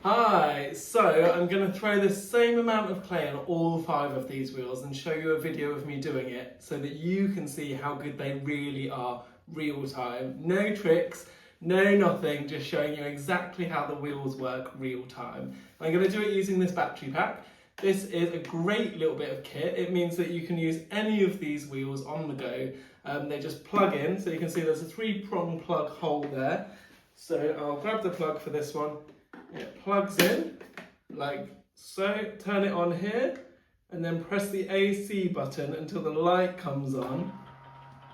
Hi, so I'm going to throw the same amount of clay on all 5 of these wheels and show you a video of me doing it so that you can see how good they really are real time. No tricks, no nothing, just showing you exactly how the wheels work real time. I'm going to do it using this battery pack. This is a great little bit of kit. It means that you can use any of these wheels on the go. They just plug in, so you can see there's a 3-prong plug hole there. So I'll grab the plug for this one. It plugs in like so, turn it on here and then press the AC button until the light comes on.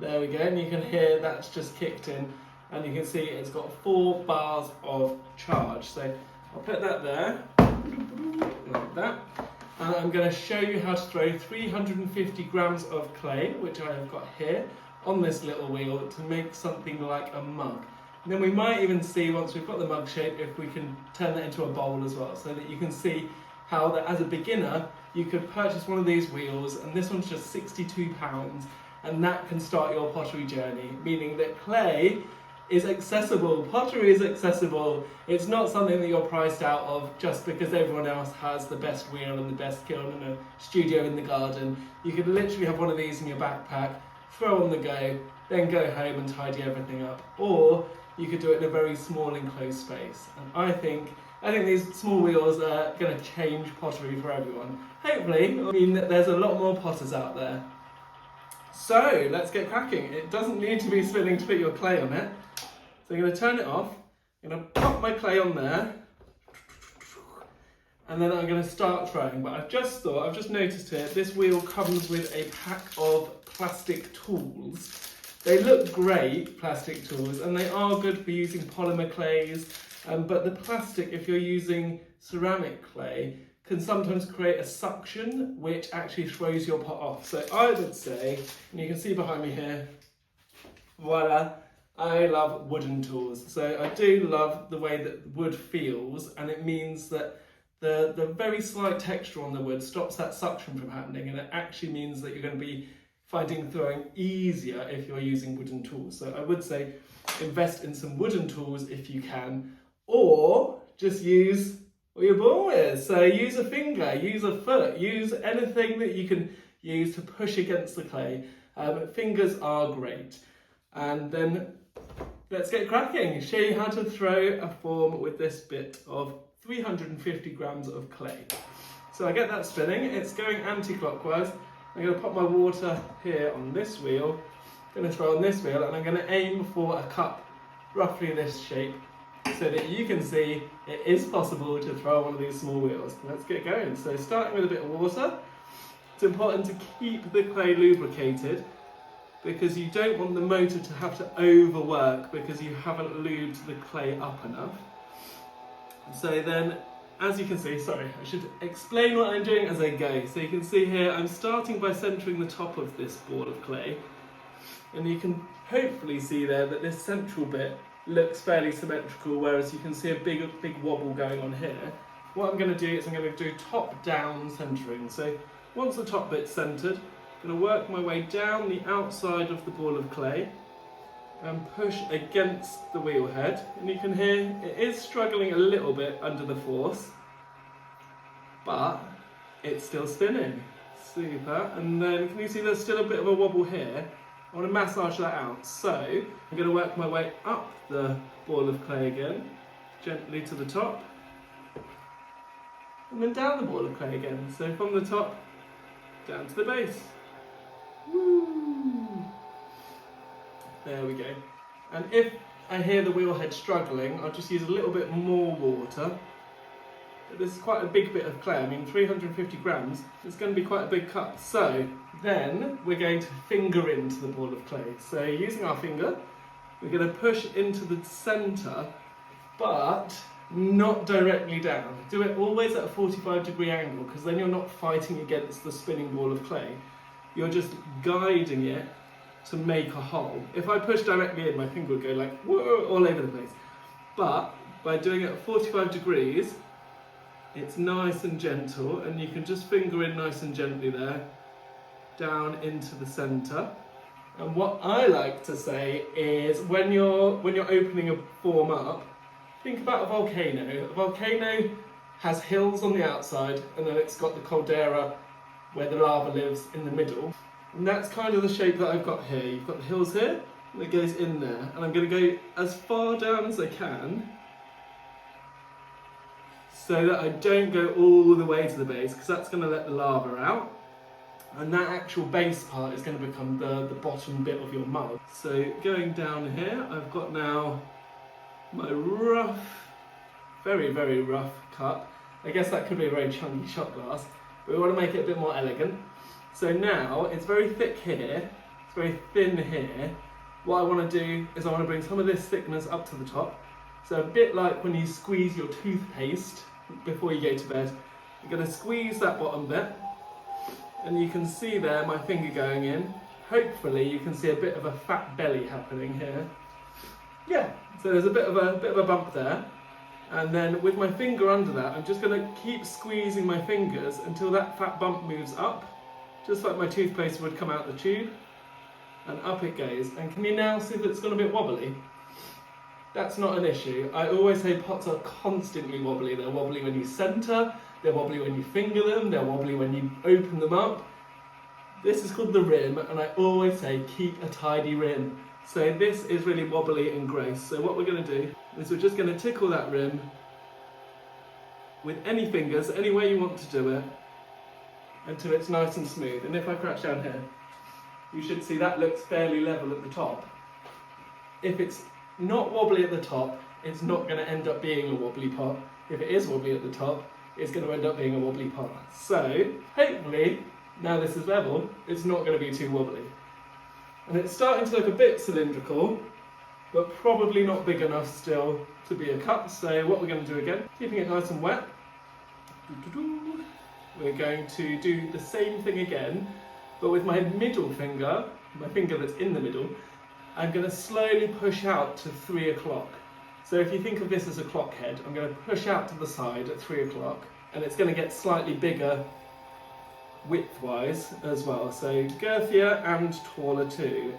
There we go, and you can hear that's just kicked in and you can see it's got 4 bars of charge. So I'll put that there, like that. And I'm going to show you how to throw 350 grams of clay, which I have got here, on this little wheel to make something like a mug. And then we might even see, once we've got the mug shape, if we can turn that into a bowl as well, so that you can see how that as a beginner, you could purchase one of these wheels, and this one's just £62, and that can start your pottery journey, meaning that clay is accessible, pottery is accessible. It's not something that you're priced out of just because everyone else has the best wheel and the best kiln and a studio in the garden. You could literally have one of these in your backpack, throw on the go, then go home and tidy everything up. Or you could do it in a very small enclosed space. And I think these small wheels are going to change pottery for everyone. Hopefully, I mean that there's a lot more potters out there. So let's get cracking. It doesn't need to be spinning to put your clay on it. So I'm going to turn it off. I'm going to pop my clay on there. And then I'm going to start throwing. But I've just noticed here, this wheel comes with a pack of plastic tools. They look great, plastic tools, and they are good for using polymer clays, but the plastic, if you're using ceramic clay, can sometimes create a suction which actually throws your pot off. So I would say, and you can see behind me here, voila, I love wooden tools. So I do love the way that wood feels, and it means that the very slight texture on the wood stops that suction from happening, and it actually means that you're going to be finding throwing easier if you're using wooden tools. So I would say invest in some wooden tools if you can, or just use what you're born with. So use a finger, use a foot, use anything that you can use to push against the clay. Fingers are great. And then let's get cracking. Show you how to throw a form with this bit of 350 grams of clay. So I get that spinning, it's going anti-clockwise. I'm going to pop my water here on this wheel, going to throw on this wheel, and I'm going to aim for a cup roughly this shape so that you can see it is possible to throw one of these small wheels. Let's get going. So starting with a bit of water, it's important to keep the clay lubricated because you don't want the motor to have to overwork because you haven't lubed the clay up enough. So then, as you can see, sorry, I should explain what I'm doing as I go. So you can see here, I'm starting by centering the top of this ball of clay. And you can hopefully see there that this central bit looks fairly symmetrical, whereas you can see a big wobble going on here. What I'm going to do is I'm going to do top-down centering. So once the top bit's centered, I'm going to work my way down the outside of the ball of clay and push against the wheel head, and you can hear it is struggling a little bit under the force, but it's still spinning. Super. And then can you see there's still a bit of a wobble here? I want to massage that out. So I'm going to work my way up the ball of clay again, gently to the top, and then down the ball of clay again. So from the top down to the base. Woo! There we go. And if I hear the wheel head struggling, I'll just use a little bit more water. But this is quite a big bit of clay. I mean, 350 grams, it's going to be quite a big cup. So then we're going to finger into the ball of clay. So using our finger, we're going to push into the centre, but not directly down. Do it always at a 45-degree angle, because then you're not fighting against the spinning ball of clay. You're just guiding it to make a hole. If I push directly in, my finger would go like whoa, all over the place. But by doing it at 45 degrees, it's nice and gentle, and you can just finger in nice and gently there, down into the centre. And what I like to say is when you're opening a form up, think about a volcano. A volcano has hills on the outside, and then it's got the caldera where the lava lives in the middle. And that's kind of the shape that I've got here. You've got the hills here, and it goes in there. And I'm going to go as far down as I can, so that I don't go all the way to the base, because that's going to let the lava out. And that actual base part is going to become the bottom bit of your mug. So going down here, I've got now my rough, very, very rough cut. I guess that could be a very chunky shot glass, but we want to make it a bit more elegant. So now it's very thick here, it's very thin here. What I want to do is I want to bring some of this thickness up to the top. So a bit like when you squeeze your toothpaste before you go to bed, you're going to squeeze that bottom bit, and you can see there my finger going in. Hopefully you can see a bit of a fat belly happening here. Yeah, so there's a bit of a bump there. And then with my finger under that, I'm just going to keep squeezing my fingers until that fat bump moves up, just like my toothpaste would come out the tube, and up it goes. And can you now see that it's gone a bit wobbly? That's not an issue. I always say pots are constantly wobbly. They're wobbly when you centre, they're wobbly when you finger them, they're wobbly when you open them up. This is called the rim, and I always say keep a tidy rim. So this is really wobbly and gross. So what we're going to do is we're just going to tickle that rim with any fingers, any way you want to do it, until it's nice and smooth. And if I crouch down here, you should see that looks fairly level at the top. If it's not wobbly at the top, it's not going to end up being a wobbly pot. If it is wobbly at the top, it's going to end up being a wobbly pot. So hopefully, now this is level, it's not going to be too wobbly. And it's starting to look a bit cylindrical, but probably not big enough still to be a cup. So what we're going to do again, keeping it nice and wet, we're going to do the same thing again, but with my middle finger, my finger that's in the middle, I'm going to slowly push out to 3 o'clock. So if you think of this as a clock head, I'm going to push out to the side at 3 o'clock, and it's going to get slightly bigger width-wise as well. So girthier and taller too,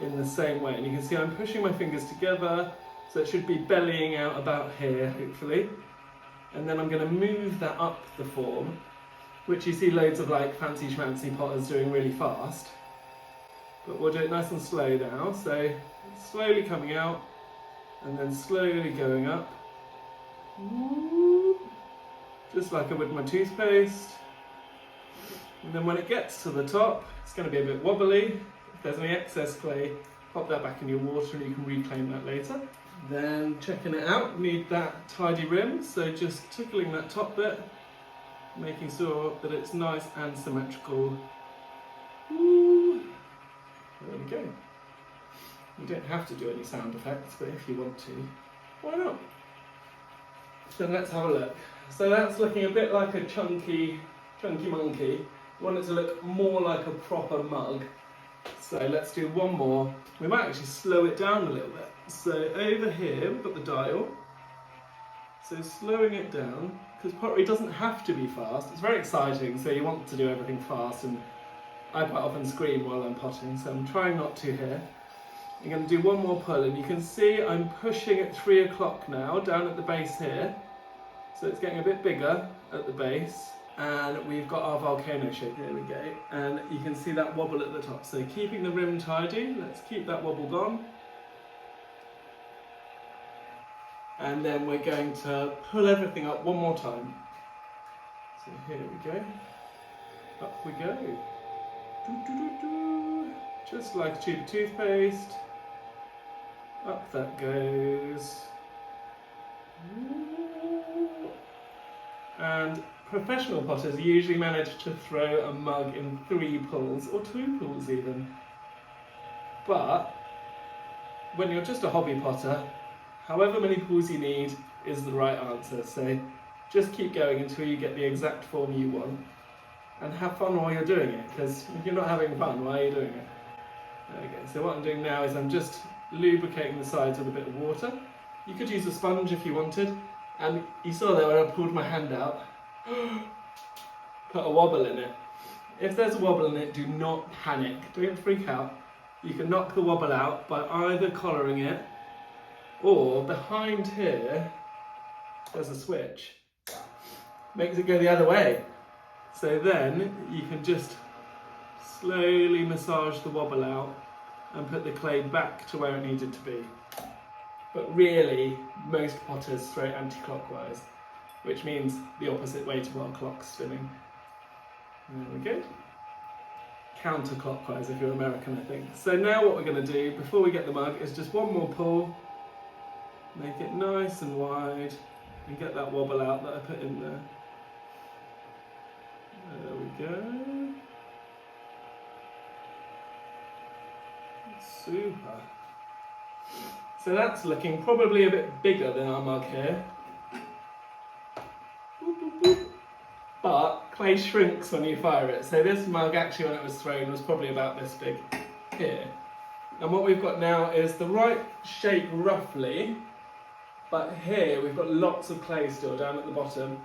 in the same way. And you can see I'm pushing my fingers together, so it should be bellying out about here, hopefully. And then I'm going to move that up the form, which you see loads of like fancy schmancy potters doing really fast. But we'll do it nice and slow now. So slowly coming out, and then slowly going up. Just like I would my toothpaste. And then when it gets to the top, it's going to be a bit wobbly. If there's any excess clay, pop that back in your water and you can reclaim that later. Then checking it out, need that tidy rim, so just tickling that top bit, making sure that it's nice and symmetrical. Ooh. There we go. You don't have to do any sound effects, but if you want to, why not? So let's have a look. So that's looking a bit like a chunky monkey. We want it to look more like a proper mug. So let's do one more. We might actually slow it down a little bit. So over here, we've got the dial. So slowing it down, because pottery doesn't have to be fast. It's very exciting, so you want to do everything fast, and I quite often scream while I'm potting, so I'm trying not to here. I'm going to do one more pull, and you can see I'm pushing at 3 o'clock now, down at the base here. So it's getting a bit bigger at the base. And we've got our volcano shape, here we go, and you can see that wobble at the top. So keeping the rim tidy, let's keep that wobble gone. And then we're going to pull everything up one more time. So here we go, up we go. Just like a tube of toothpaste, up that goes. And professional potters usually manage to throw a mug in 3 pulls, or 2 pulls even. But when you're just a hobby potter, however many pulls you need is the right answer. So just keep going until you get the exact form you want, and have fun while you're doing it, because if you're not having fun, why are you doing it? There we go. So what I'm doing now is I'm just lubricating the sides with a bit of water. You could use a sponge if you wanted. And you saw there when I pulled my hand out, put a wobble in it. If there's a wobble in it, do not panic, don't freak out. You can knock the wobble out by either collaring it Or behind here, there's a switch. Makes it go the other way. So then you can just slowly massage the wobble out and put the clay back to where it needed to be. But really, most potters throw anti-clockwise, which means the opposite way to our clock's spinning. There we go. Counterclockwise if you're American, I think. So now what we're going to do, before we get the mug, is just one more pull. Make it nice and wide, and get that wobble out that I put in there. There we go. Super. So that's looking probably a bit bigger than our mug here. But clay shrinks when you fire it. So this mug actually when it was thrown was probably about this big here. And what we've got now is the right shape roughly, but here we've got lots of clay still down at the bottom.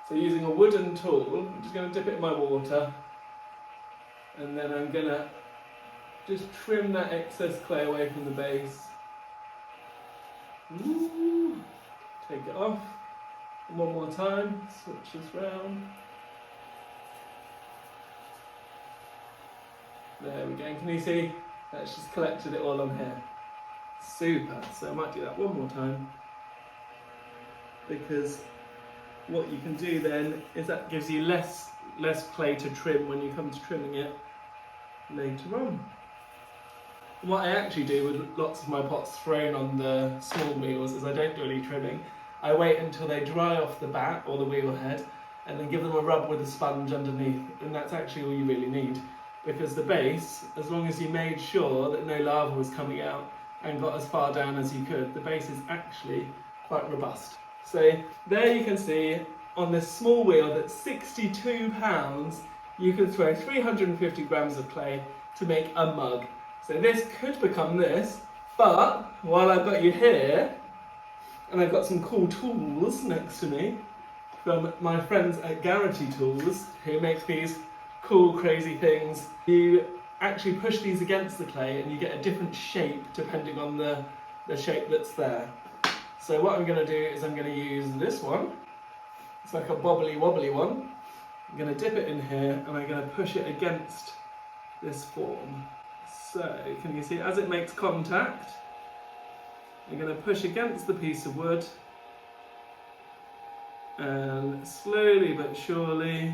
So using a wooden tool, I'm just going to dip it in my water, and then I'm going to just trim that excess clay away from the base. Ooh. Take it off. And one more time, switch this round. There we go, and can you see? That's just collected it all on here. Super, so I might do that one more time. Because what you can do then is that gives you less clay to trim when you come to trimming it later on. What I actually do with lots of my pots thrown on the small wheels is I don't do any trimming. I wait until they dry off the bat or the wheel head and then give them a rub with a sponge underneath, and that's actually all you really need, because the base, as long as you made sure that no lava was coming out and got as far down as you could, the base is actually quite robust. So there you can see on this small wheel that's 62 pounds, you can throw 350 grams of clay to make a mug. So this could become this, but while I've got you here, and I've got some cool tools next to me from my friends at Garrity Tools, who make these cool, crazy things. You actually push these against the clay and you get a different shape depending on the shape that's there. So what I'm going to do is I'm going to use this one. It's like a bobbly wobbly one. I'm going to dip it in here and I'm going to push it against this form. So can you see as it makes contact, I'm going to push against the piece of wood and slowly but surely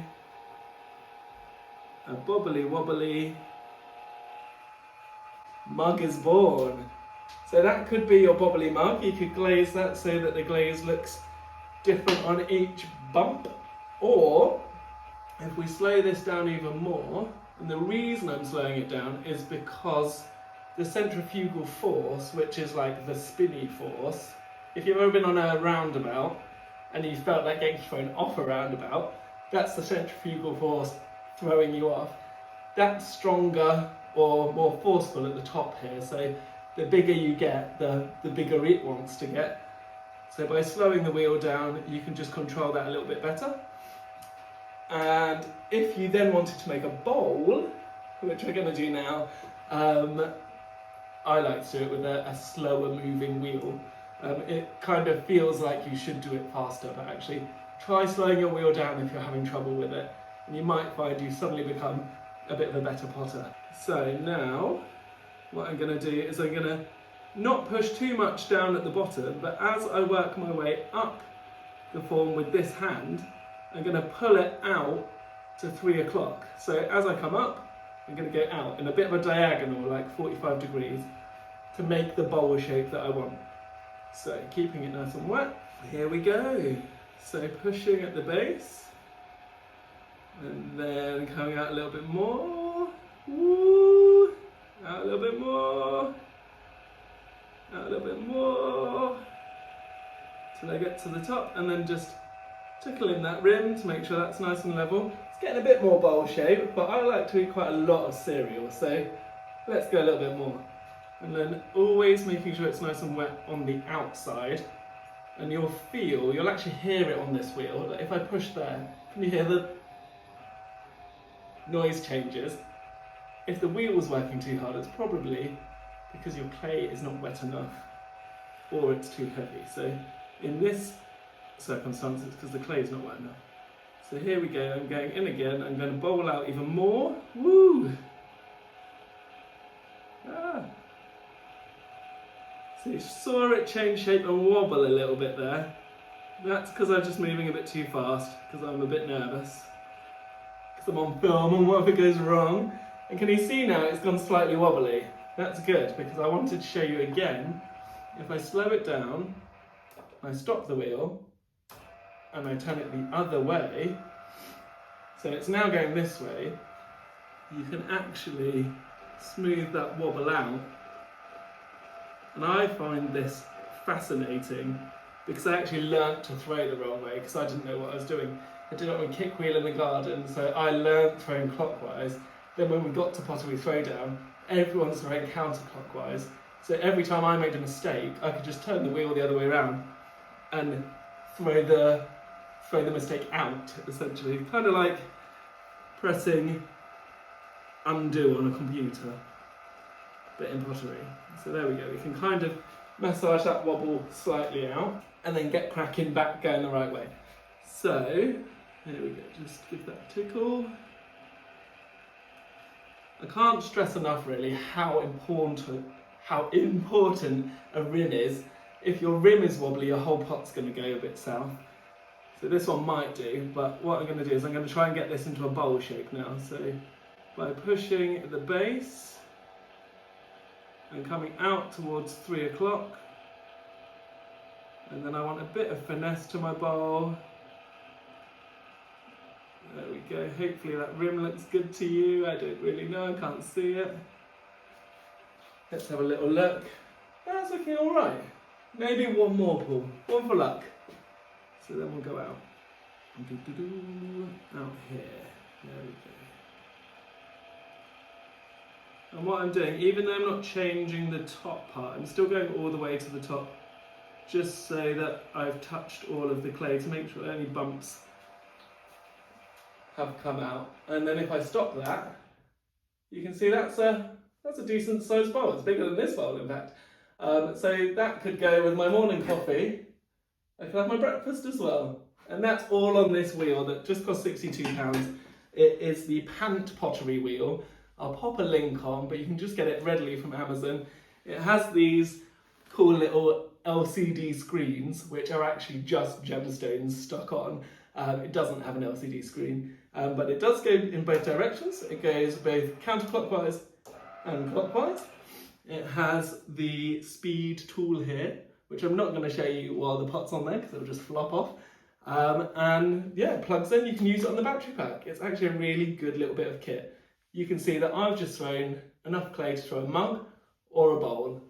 a bobbly wobbly mug is born. So that could be your bobbly mug. You could glaze that so that the glaze looks different on each bump. Or if we slow this down even more, and the reason I'm slowing it down is because the centrifugal force, which is like the spinny force, if you've ever been on a roundabout and you felt like getting thrown off a roundabout, that's the centrifugal force throwing you off. That's stronger or more forceful at the top here, so the bigger you get, the bigger it wants to get. So by slowing the wheel down, you can just control that a little bit better. And if you then wanted to make a bowl, which we're going to do now, I like to do it with a slower moving wheel. It kind of feels like you should do it faster, but actually try slowing your wheel down if you're having trouble with it, and you might find you suddenly become a bit of a better potter. So now what I'm going to do is I'm going to not push too much down at the bottom, but as I work my way up the form with this hand, I'm going to pull it out to 3 o'clock. So as I come up, I'm going to go out in a bit of a diagonal, like 45 degrees, to make the bowl shape that I want. So keeping it nice and wet, here we go. So pushing at the base, and then coming out a little bit more. Woo! Out a little bit more. Out a little bit more. Till I get to the top, and then just tickling that rim to make sure that's nice and level. It's getting a bit more bowl shape, but I like to eat quite a lot of cereal, so let's go a little bit more. And then always making sure it's nice and wet on the outside. And you'll actually hear it on this wheel. Like if I push there, can you hear the noise changes? If the wheel's working too hard, it's probably because your clay is not wet enough. or it's too heavy. So in this circumstance, it's because the clay is not wet enough. So here we go, I'm going in again, I'm going to bowl out even more. Woo! Ah. So you saw it change shape and wobble a little bit there. That's because I'm just moving a bit too fast, because I'm a bit nervous. Because I'm on film and what if it goes wrong? And can you see now it's gone slightly wobbly? That's good, because I wanted to show you again, if I slow it down, I stop the wheel, and I turn it the other way, so it's now going this way, you can actually smooth that wobble out. And I find this fascinating because I actually learnt to throw the wrong way because I didn't know what I was doing. I did it on a kick wheel in the garden, so I learnt throwing clockwise. Then when we got to Pottery Throwdown, everyone's throwing counterclockwise. So every time I made a mistake, I could just turn the wheel the other way around and throw the mistake out, essentially. Kind of like pressing undo on a computer, but in pottery. So there we go, we can kind of massage that wobble slightly out and then get cracking back going the right way. So, here we go, just give that a tickle. I can't stress enough really how important a rim is. If your rim is wobbly, your whole pot's going to go a bit south. So this one might do, but what I'm going to do is I'm going to try and get this into a bowl shape now. So by pushing the base and coming out towards 3 o'clock, and then I want a bit of finesse to my bowl. There we go, hopefully that rim looks good to you. I don't really know, I can't see it. Let's have a little look. That's looking alright. Maybe one more pull, one for luck. So then we'll go out. Out here, there we go. And what I'm doing, even though I'm not changing the top part, I'm still going all the way to the top, just so that I've touched all of the clay to make sure any bumps have come out. And then if I stop that, you can see that's a decent sized bowl. It's bigger than this bowl, in fact. So that could go with my morning coffee. I could have my breakfast as well. And that's all on this wheel that just cost £62. It is the paNt pottery wheel. I'll pop a link on, but you can just get it readily from Amazon. It has these cool little LCD screens, which are actually just gemstones stuck on. It doesn't have an LCD screen, but it does go in both directions. It goes both counterclockwise and clockwise. It has the speed tool here, which I'm not going to show you while the pot's on there because it'll just flop off. And yeah, it plugs in, you can use it on the battery pack. It's actually a really good little bit of kit. You can see that I've just thrown enough clay to throw a mug or a bowl.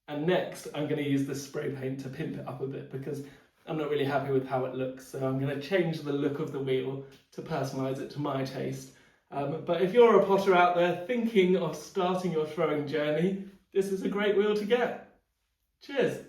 And next, I'm going to use this spray paint to pimp it up a bit because I'm not really happy with how it looks. So I'm going to change the look of the wheel to personalise it to my taste. But if you're a potter out there thinking of starting your throwing journey, this is a great wheel to get. Cheers.